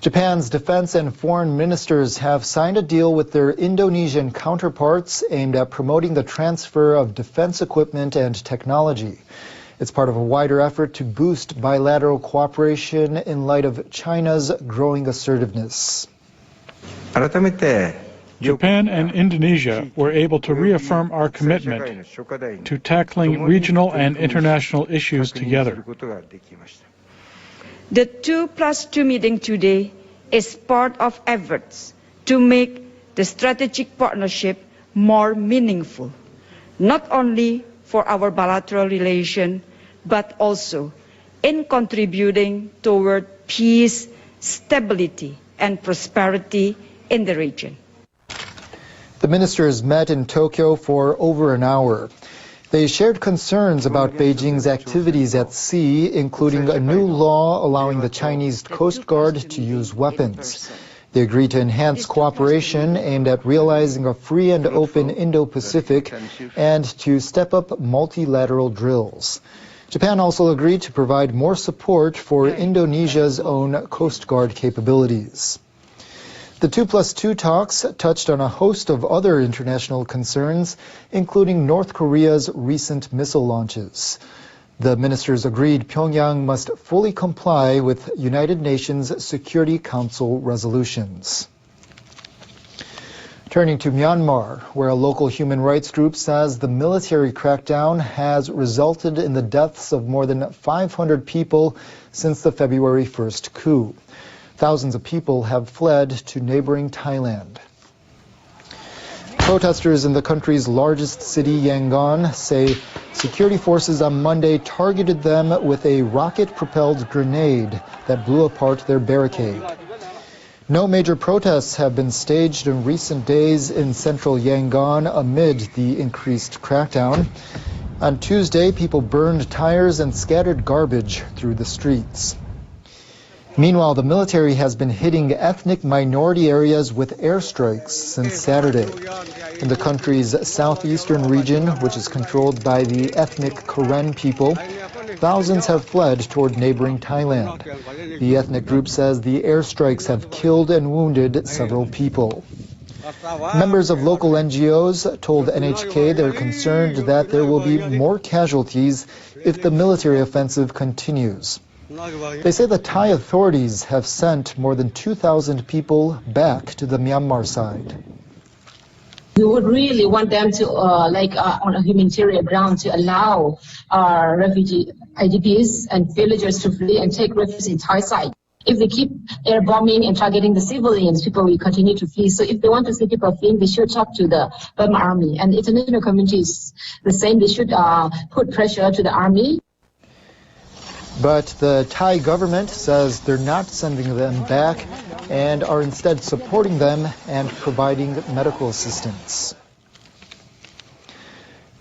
Japan's defense and foreign ministers have signed a deal with their Indonesian counterparts aimed at promoting the transfer of defense equipment and technology. It's part of a wider effort to boost bilateral cooperation in light of China's growing assertiveness. Japan and Indonesia were able to reaffirm our commitment to tackling regional and international issues together. The 2+2 meeting today is part of efforts to make the strategic partnership more meaningful, not only for our bilateral relation, but also in contributing toward peace, stability, and prosperity in the region. The ministers met in Tokyo for over an hour. They shared concerns about Beijing's activities at sea, including a new law allowing the Chinese Coast Guard to use weapons. They agreed to enhance cooperation aimed at realizing a free and open Indo-Pacific and to step up multilateral drills. Japan also agreed to provide more support for Indonesia's own Coast Guard capabilities. The 2+2 talks touched on a host of other international concerns, including North Korea's recent missile launches. The ministers agreed Pyongyang must fully comply with United Nations Security Council resolutions. Turning to Myanmar, where a local human rights group says the military crackdown has resulted in the deaths of more than 500 people since the February 1st coup. Thousands of people have fled to neighboring Thailand. Protesters in the country's largest city, Yangon, say security forces on Monday targeted them with a rocket-propelled grenade that blew apart their barricade. No major protests have been staged in recent days in central Yangon amid the increased crackdown. On Tuesday, people burned tires and scattered garbage through the streets. Meanwhile, the military has been hitting ethnic minority areas with airstrikes since Saturday. In the country's southeastern region, which is controlled by the ethnic Karen people, thousands have fled toward neighboring Thailand. The ethnic group says the airstrikes have killed and wounded several people. Members of local NGOs told NHK they're concerned that there will be more casualties if the military offensive continues. They say the Thai authorities have sent more than 2,000 people back to the Myanmar side. We would really want them to, on a humanitarian ground, to allow refugee IDPs and villagers to flee and take refuge in Thai side. If they keep air bombing and targeting the civilians, people will continue to flee. So if they want to see people fleeing, they should talk to the Burma army. And international community is the same. They should put pressure to the army. But the Thai government says they're not sending them back and are instead supporting them and providing medical assistance.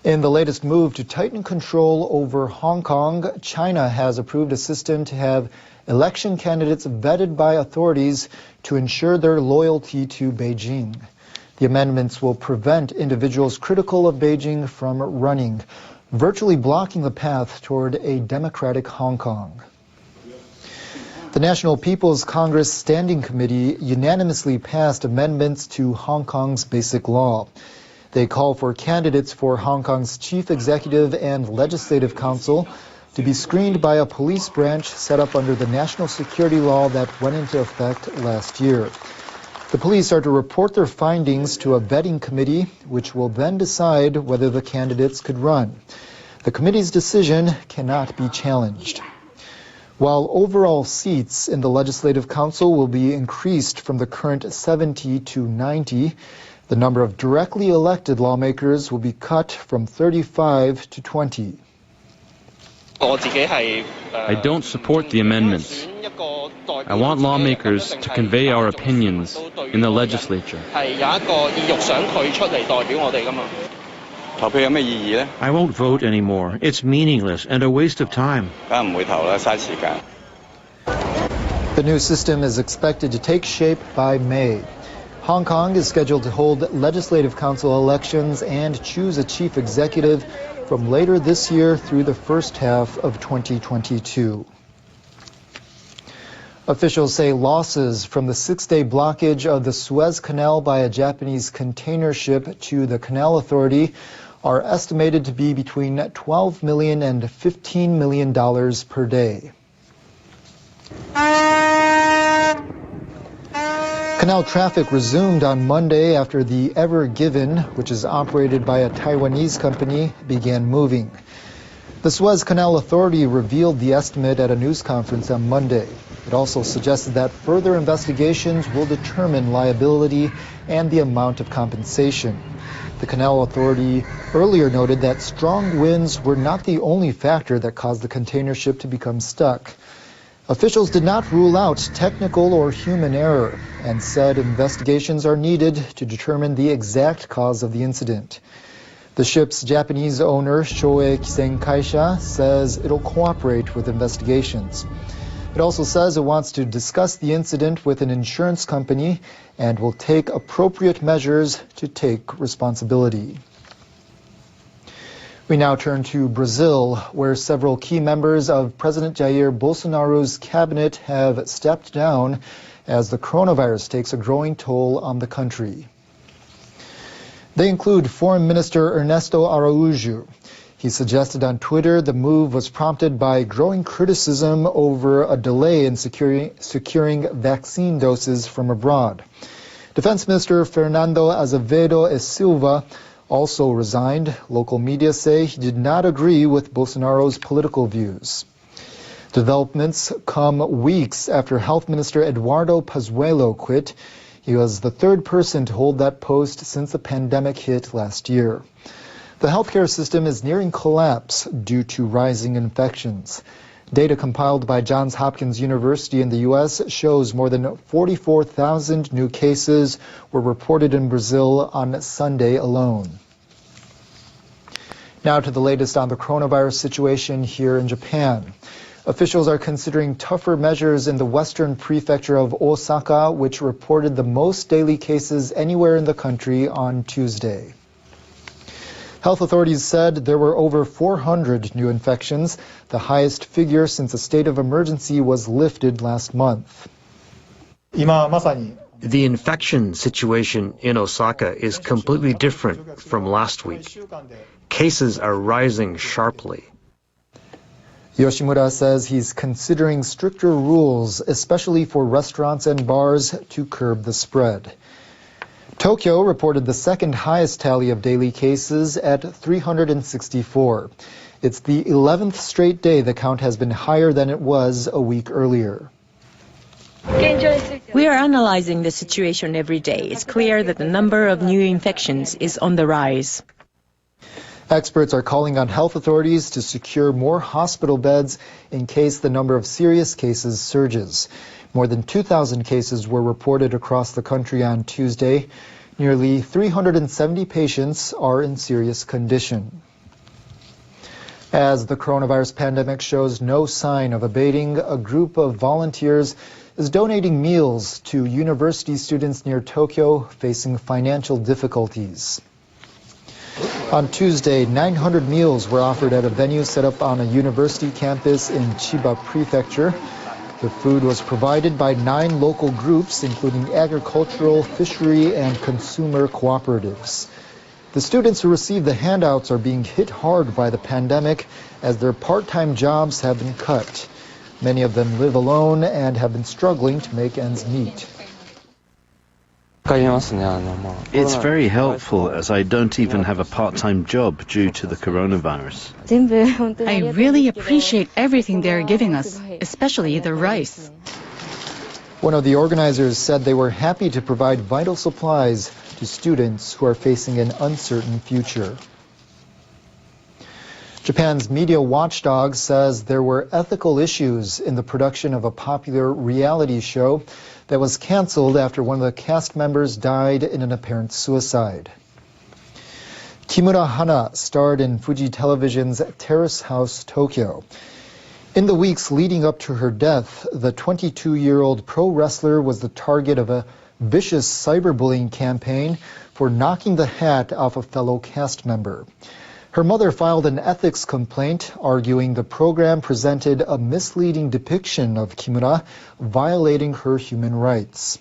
In the latest move to tighten control over Hong Kong, China has approved a system to have election candidates vetted by authorities to ensure their loyalty to Beijing. The amendments will prevent individuals critical of Beijing from running, virtually blocking the path toward a democratic Hong Kong. The National People's Congress Standing Committee unanimously passed amendments to Hong Kong's Basic Law. They call for candidates for Hong Kong's Chief Executive and Legislative Council to be screened by a police branch set up under the national security law that went into effect last year. The police are to report their findings to a vetting committee, which will then decide whether the candidates could run. The committee's decision cannot be challenged. While overall seats in the Legislative Council will be increased from the current 70 to 90, the number of directly elected lawmakers will be cut from 35 to 20. I don't support the amendments. I want lawmakers to convey our opinions in the legislature. I won't vote anymore. It's meaningless and a waste of time. The new system is expected to take shape by May. Hong Kong is scheduled to hold Legislative Council elections and choose a chief executive from later this year through the first half of 2022. Officials say losses from the 6-day blockage of the Suez Canal by a Japanese container ship to the Canal Authority are estimated to be between $12 million and $15 million per day. Canal traffic resumed on Monday after the Ever Given, which is operated by a Taiwanese company, began moving. The Suez Canal Authority revealed the estimate at a news conference on Monday. It also suggested that further investigations will determine liability and the amount of compensation. The Canal Authority earlier noted that strong winds were not the only factor that caused the container ship to become stuck. Officials did not rule out technical or human error and said investigations are needed to determine the exact cause of the incident. The ship's Japanese owner, Shoei Kisenkaisha, says it'll cooperate with investigations. It also says it wants to discuss the incident with an insurance company and will take appropriate measures to take responsibility. We now turn to Brazil, where several key members of President Jair Bolsonaro's cabinet have stepped down as the coronavirus takes a growing toll on the country. They include Foreign Minister Ernesto Araújo. He suggested on Twitter the move was prompted by growing criticism over a delay in securing vaccine doses from abroad. Defense Minister Fernando Azevedo e Silva also resigned. Local media say he did not agree with Bolsonaro's political views. Developments come weeks after Health Minister Eduardo Pazuello quit. He was the third person to hold that post since the pandemic hit last year. The healthcare system is nearing collapse due to rising infections. Data compiled by Johns Hopkins University in the U.S. shows more than 44,000 new cases were reported in Brazil on Sunday alone. Now to the latest on the coronavirus situation here in Japan. Officials are considering tougher measures in the western prefecture of Osaka, which reported the most daily cases anywhere in the country on Tuesday. Health authorities said there were over 400 new infections, the highest figure since a state of emergency was lifted last month. The infection situation in Osaka is completely different from last week. Cases are rising sharply. Yoshimura says he's considering stricter rules, especially for restaurants and bars, to curb the spread. Tokyo reported the second highest tally of daily cases at 364. It's the 11th straight day the count has been higher than it was a week earlier. We are analyzing the situation every day. It's clear that the number of new infections is on the rise. Experts are calling on health authorities to secure more hospital beds in case the number of serious cases surges. More than 2,000 cases were reported across the country on Tuesday. Nearly 370 patients are in serious condition. As the coronavirus pandemic shows no sign of abating, a group of volunteers is donating meals to university students near Tokyo facing financial difficulties. On Tuesday, 900 meals were offered at a venue set up on a university campus in Chiba Prefecture. The food was provided by 9 local groups, including agricultural, fishery, and consumer cooperatives. The students who received the handouts are being hit hard by the pandemic as their part-time jobs have been cut. Many of them live alone and have been struggling to make ends meet. It's very helpful as I don't even have a part-time job due to the coronavirus. I really appreciate everything they're giving us, especially the rice. One of the organizers said they were happy to provide vital supplies to students who are facing an uncertain future. Japan's media watchdog says there were ethical issues in the production of a popular reality show that was canceled after one of the cast members died in an apparent suicide. Kimura Hana starred in Fuji Television's Terrace House Tokyo. In the weeks leading up to her death, the 22-year-old pro wrestler was the target of a vicious cyberbullying campaign for knocking the hat off a fellow cast member. Her mother filed an ethics complaint, arguing the program presented a misleading depiction of Kimura, violating her human rights.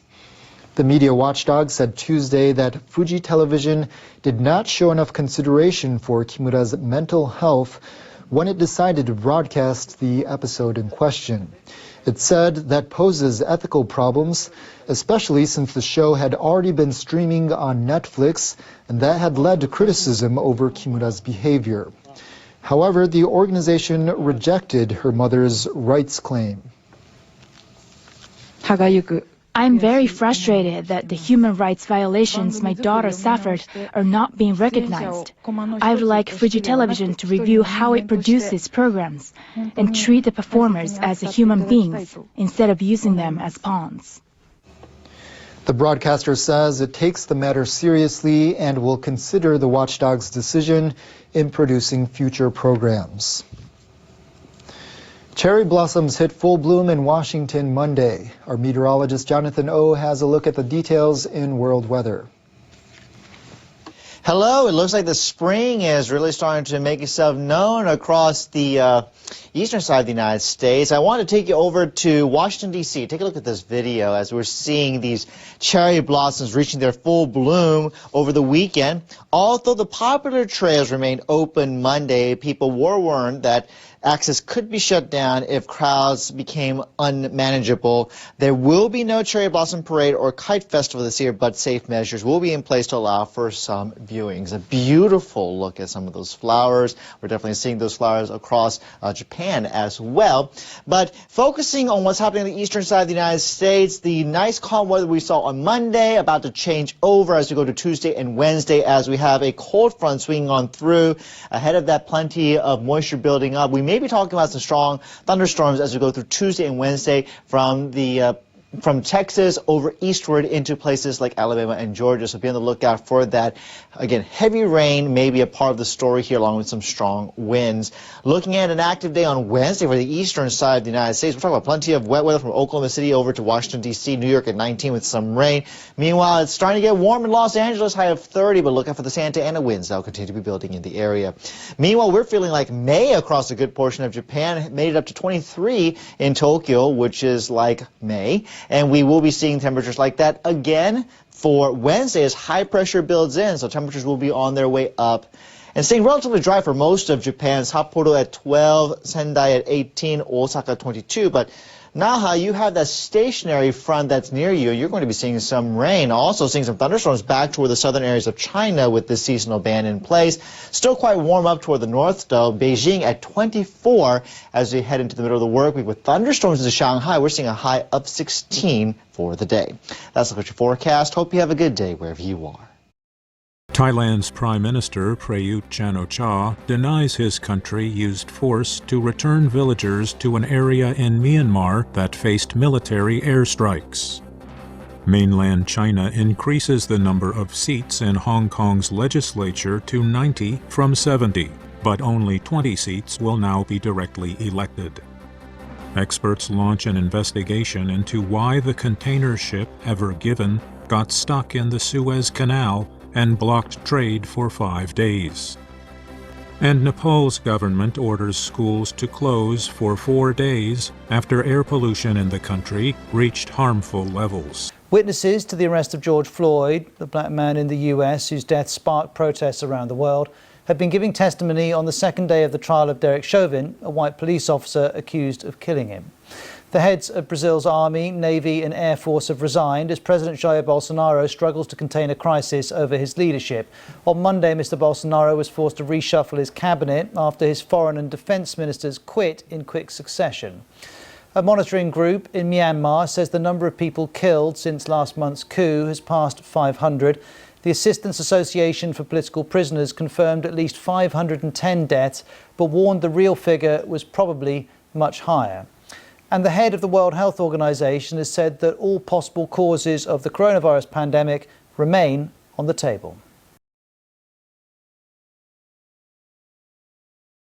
The media watchdog said Tuesday that Fuji Television did not show enough consideration for Kimura's mental health when it decided to broadcast the episode in question. It said that poses ethical problems, especially since the show had already been streaming on Netflix, and that had led to criticism over Kimura's behavior. However, the organization rejected her mother's rights claim. I'm very frustrated that the human rights violations my daughter suffered are not being recognized. I would like Fuji Television to review how it produces programs and treat the performers as human beings instead of using them as pawns. The broadcaster says it takes the matter seriously and will consider the watchdog's decision in producing future programs. Cherry blossoms hit full bloom in Washington Monday. Our meteorologist Jonathan Oh has a look at the details in world weather. Hello, it looks like the spring is really starting to make itself known across the eastern side of the United States. I want to take you over to Washington, D.C. Take a look at this video as we're seeing these cherry blossoms reaching their full bloom over the weekend. Although the popular trails remained open Monday, people were warned that access could be shut down if crowds became unmanageable. There will be no cherry blossom parade or kite festival this year, but safe measures will be in place to allow for some viewings. A beautiful look at some of those flowers. We're definitely seeing those flowers across Japan as well. But focusing on what's happening on the eastern side of the United States, the nice calm weather we saw on Monday about to change over as we go to Tuesday and Wednesday as we have a cold front swinging on through. Ahead of that, plenty of moisture building up. We may be talking about some strong thunderstorms as we go through Tuesday and Wednesday from Texas over eastward into places like Alabama and Georgia. So be on the lookout for that. Again, heavy rain may be a part of the story here along with some strong winds. Looking at an active day on Wednesday for the eastern side of the United States. We're talking about plenty of wet weather from Oklahoma City over to Washington, D.C., New York at 19 with some rain. Meanwhile, it's starting to get warm in Los Angeles, high of 30, but look out for the Santa Ana winds that will continue to be building in the area. Meanwhile, we're feeling like May across a good portion of Japan. Made it up to 23 in Tokyo, which is like May. And we will be seeing temperatures like that again for Wednesday as high pressure builds in, so temperatures will be on their way up. And staying relatively dry for most of Japan. Sapporo at 12, Sendai at 18, Osaka 22. But Naha, you have that stationary front that's near you. You're going to be seeing some rain. Also seeing some thunderstorms back toward the southern areas of China with this seasonal ban in place. Still quite warm up toward the north, though. Beijing at 24 as we head into the middle of the work week with thunderstorms into Shanghai. We're seeing a high of 16 for the day. That's the future forecast. Hope you have a good day wherever you are. Thailand's Prime Minister Prayut Chan-o-cha denies his country used force to return villagers to an area in Myanmar that faced military airstrikes. Mainland China increases the number of seats in Hong Kong's legislature to 90 from 70, but only 20 seats will now be directly elected. Experts launch an investigation into why the container ship Ever Given got stuck in the Suez Canal and blocked trade for 5 days. And Nepal's government orders schools to close for 4 days after air pollution in the country reached harmful levels. Witnesses to the arrest of George Floyd, the black man in the US whose death sparked protests around the world, have been giving testimony on the second day of the trial of Derek Chauvin, a white police officer accused of killing him. The heads of Brazil's army, navy and air force have resigned as President Jair Bolsonaro struggles to contain a crisis over his leadership. On Monday, Mr. Bolsonaro was forced to reshuffle his cabinet after his foreign and defence ministers quit in quick succession. A monitoring group in Myanmar says the number of people killed since last month's coup has passed 500. The Assistance Association for Political Prisoners confirmed at least 510 deaths, but warned the real figure was probably much higher. And the head of the World Health Organization has said that all possible causes of the coronavirus pandemic remain on the table.